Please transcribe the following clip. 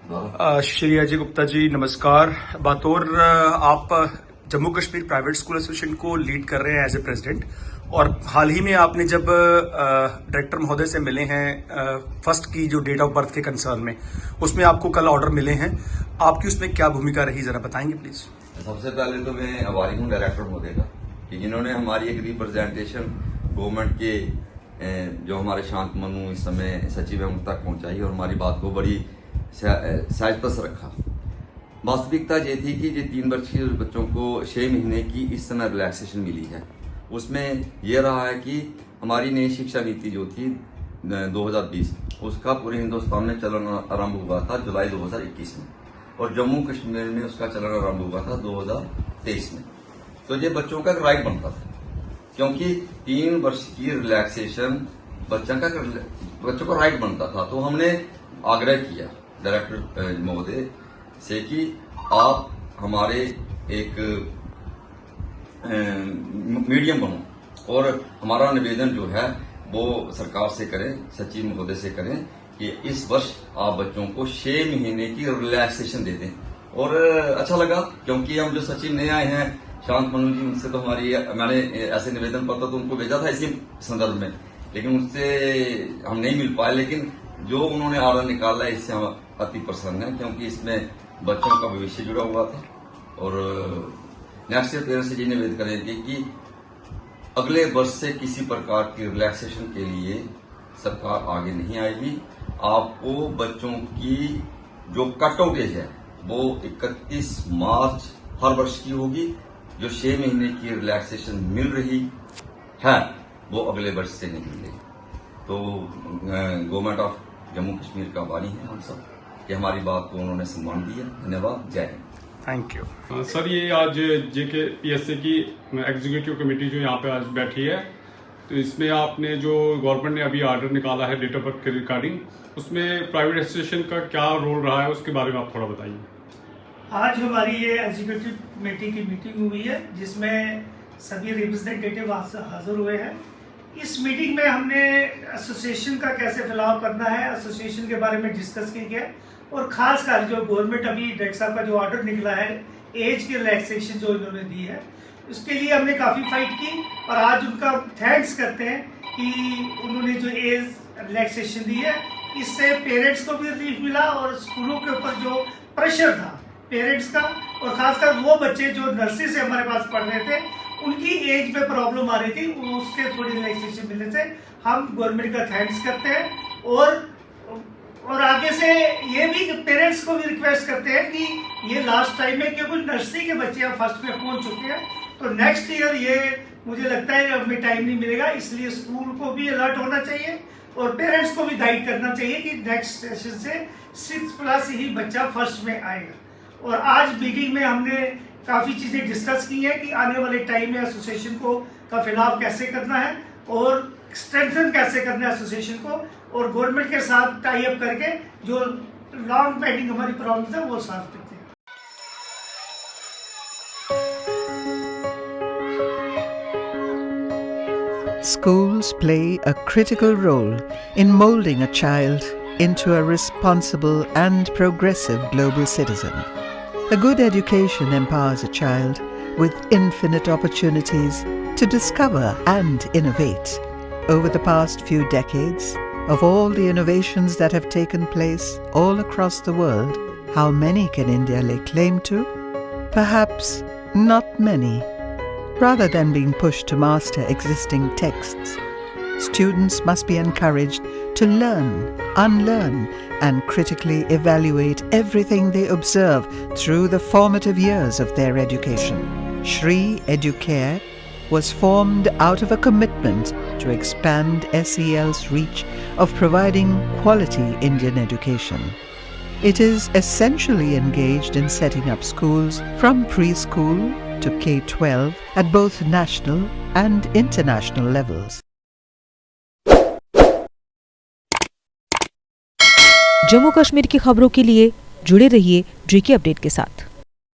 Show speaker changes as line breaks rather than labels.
श्री अजय गुप्ता जी नमस्कार। बातौर आप Jammu Kashmir private school association को लीड कर रहे हैं एज ए प्रेसिडेंट, और हाल ही में आपने जब डायरेक्टर महोदय से मिले हैं फर्स्ट की जो डेट ऑफ बर्थ के कंसर्न में, उसमें आपको कल ऑर्डर मिले हैं, आपकी उसमें क्या भूमिका रही, जरा बताएंगे प्लीज।
सबसे पहले तो मैं आभारी हूँ डायरेक्टर महोदय का कि जिन्होंने हमारी एक रिप्रेजेंटेशन गवर्नमेंट के जो हमारे शांत मनु इस समय सचिव है उन तक पहुंचाई और हमारी बात को बड़ी सहजता से रखा। वास्तविकता ये थी कि ये 3 वर्ष के बच्चों को 6 महीने की इस समय रिलैक्सेशन मिली है। उसमें यह रहा है कि हमारी नई शिक्षा नीति जो थी 2020 उसका पूरे हिंदुस्तान में चलन आरंभ हुआ था जुलाई 2021 में, और जम्मू कश्मीर में उसका चलन आरंभ हुआ था 2023 में। तो ये बच्चों का राइट बनता था, क्योंकि 3 वर्ष की रिलैक्सेशन बच्चों का राइट बनता था। तो हमने आग्रह किया डायरेक्टर महोदय से कि आप हमारे एक मीडियम बनो और हमारा निवेदन जो है वो सरकार से करें, सचिव महोदय से करें कि इस वर्ष आप बच्चों को 6 महीने की रिलैक्सेशन दे दें। और अच्छा लगा, क्योंकि हम जो सचिव नए आए हैं शांत मनु जी, उनसे तो मैंने ऐसे निवेदन पत्र तो उनको भेजा था इसी संदर्भ में, लेकिन उनसे हम नहीं मिल पाए। लेकिन जो उन्होंने ऑर्डर निकाला है इससे हम अति प्रसन्न है, क्योंकि इसमें बच्चों का भविष्य जुड़ा हुआ था। और नेक्स्ट ईयर पेरेंट्स से ये निवेदन करेंगे कि अगले वर्ष से किसी प्रकार की रिलैक्सेशन के लिए सरकार आगे नहीं आएगी। आपको बच्चों की जो कट आउट एज है वो 31 मार्च हर वर्ष की होगी। जो 6 महीने की रिलैक्सेशन मिल रही है वो अगले वर्ष से नहीं मिलेगी। तो गवर्नमेंट ऑफ जम्मू कश्मीर का आभारी है हम सब कि हमारी बात को उन्होंने सम्मान दिया। धन्यवाद, जय हिंद।
Thank you.
सर, ये आज जेके पीएससी की एग्जीक्यूटिव कमेटी जो यहाँ पे आज बैठी है, तो इसमें आपने जो गवर्नमेंट ने अभी ऑर्डर निकाला है डेट ऑफ बर्थ के रिगार्डिंग, उसमें प्राइवेट एसोसिएशन का क्या रोल रहा है, उसके बारे में आप थोड़ा बताइए।
आज हमारी ये एग्जीक्यूटिव कमेटी की मीटिंग हुई है जिसमें सभी रिप्रेजेंटेटिव हाजिर हुए हैं। इस मीटिंग में हमने एसोसिएशन का कैसे फैलाव करना है, एसोसिएशन के बारे में डिस्कस किया गया, और खासकर जो गवर्नमेंट अभी डायरेक्टर साहब का जो ऑर्डर निकला है एज की रिलैक्सेशन जो इन्होंने दी है उसके लिए हमने काफ़ी फाइट की, और आज उनका थैंक्स करते हैं कि उन्होंने जो एज रिलैक्सेशन दी है इससे पेरेंट्स को भी रिलीफ मिला, और स्कूलों के ऊपर जो प्रेशर था पेरेंट्स का, और खासकर वो बच्चे जो नर्सरी से हमारे पास पढ़ रहे थे उनकी एज में प्रॉब्लम आ रही थी, उसके थोड़ी रिलैक्सेशन मिलने से हम गवर्नमेंट का थैंक्स करते हैं। और आगे से ये भी पेरेंट्स को भी रिक्वेस्ट करते हैं कि ये लास्ट टाइम है, क्योंकि नर्सरी के बच्चे अब फर्स्ट में पहुंच चुके हैं, तो नेक्स्ट ईयर ये मुझे लगता है हमें टाइम नहीं मिलेगा, इसलिए स्कूल को भी अलर्ट होना चाहिए और पेरेंट्स को भी गाइड करना चाहिए कि नेक्स्ट सेशन से 6+ ही बच्चा फर्स्ट में आएगा। और आज मीटिंग में हमने काफ़ी चीज़ें डिस्कस की हैं कि आने वाले टाइम में एसोसिएशन को का फैलाव कैसे करना है और स्ट्रेंथन कैसे करना है एसोसिएशन को, और गवर्नमेंट के साथ टाई अप करके जो लॉन्ग पेंडिंग हमारी प्रॉब्लम्स है वो सॉल्व करते हैं।
Schools play a critical role in molding a child into a responsible and progressive global citizen. A good education empowers a child with infinite opportunities to discover and innovate. Over the past few decades, of all the innovations that have taken place all across the world, how many can India lay claim to? Perhaps not many. Rather than being pushed to master existing texts, students must be encouraged to learn, unlearn, and critically evaluate everything they observe through the formative years of their education. Shri Educare was formed out of a commitment to expand SEL's reach of providing quality Indian education. It is essentially engaged in setting up schools from preschool to K-12 at both national and international levels.
Jammu Kashmir की खबरों के लिए जुड़े रहिए जेके update के साथ।